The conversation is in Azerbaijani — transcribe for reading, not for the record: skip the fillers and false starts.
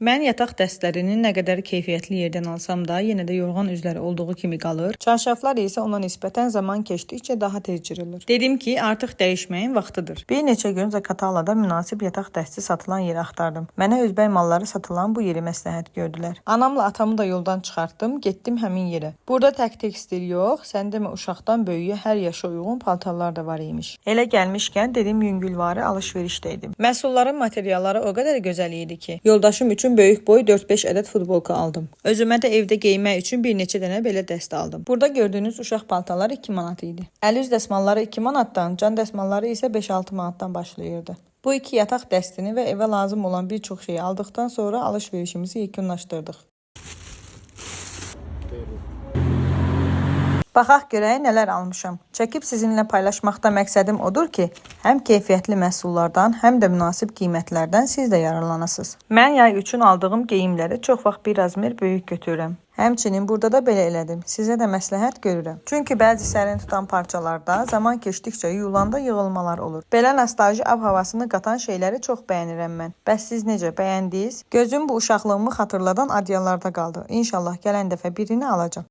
Mən yataq dəstlərini nə qədər keyfiyyətli yerdən alsam da, yenə də yorğan üzləri olduğu kimi qalır. Çarşaflar isə ona nisbətən zaman keçdikcə daha tez cırılır. Dedim ki, artıq dəyişməyin vaxtıdır. Bir neçə gün Zaqatalada münasib yataq dəsti satılan yer axtardım. Mənə özbək malları satılan bu yeri məsləhət gördülər. Anamla atamı da yoldan çıxartdım, getdim həmin yerə. Burada tək tekstil yox, sən demə uşaqdan böyüyə hər yaşa uyğun paltarlar da var imiş. Elə gəlmişkən dedim yüngülvarı alış-verişdəydim. Məhsulların materialları o qədər gözəl idi ki, yoldaşım üçün böyük boy 4-5 ədəd futbolka aldım. Özümə də evdə geymək üçün bir neçə dənə belə dəstə aldım. Burada gördüyünüz uşaq paltarları 2 manat idi. Əl üz dəsmalları 2 manatdan, can dəsmalları isə 5-6 manatdan başlayırdı. Bu iki yataq dəstini və evə lazım olan bir çox şeyi aldıqdan sonra alış-verişimizi yekunlaşdırdıq. Baxaq görək nələr almışam. Çəkib sizinlə paylaşmaqda məqsədim odur ki, həm keyfiyyətli məhsullardan, həm də münasib qiymətlərdən siz də yararlanasınız. Mən yay üçün aldığım geyimləri çox vaxt bir razmer böyük götürürəm. Həmçinin burada da belə elədim. Sizə də məsləhət görürəm. Çünki bəzi sərin tutan parçalarda zaman keçdikcə yuyulanda yığılmalar olur. Belə nostalji ab-havasını qatan şeyləri çox bəyənirəm mən. Bəs siz necə, bəyəndiniz? Gözüm bu uşaqlığımı xatırladan adyalarda qaldı. İnşallah gələn dəfə birini alacağam.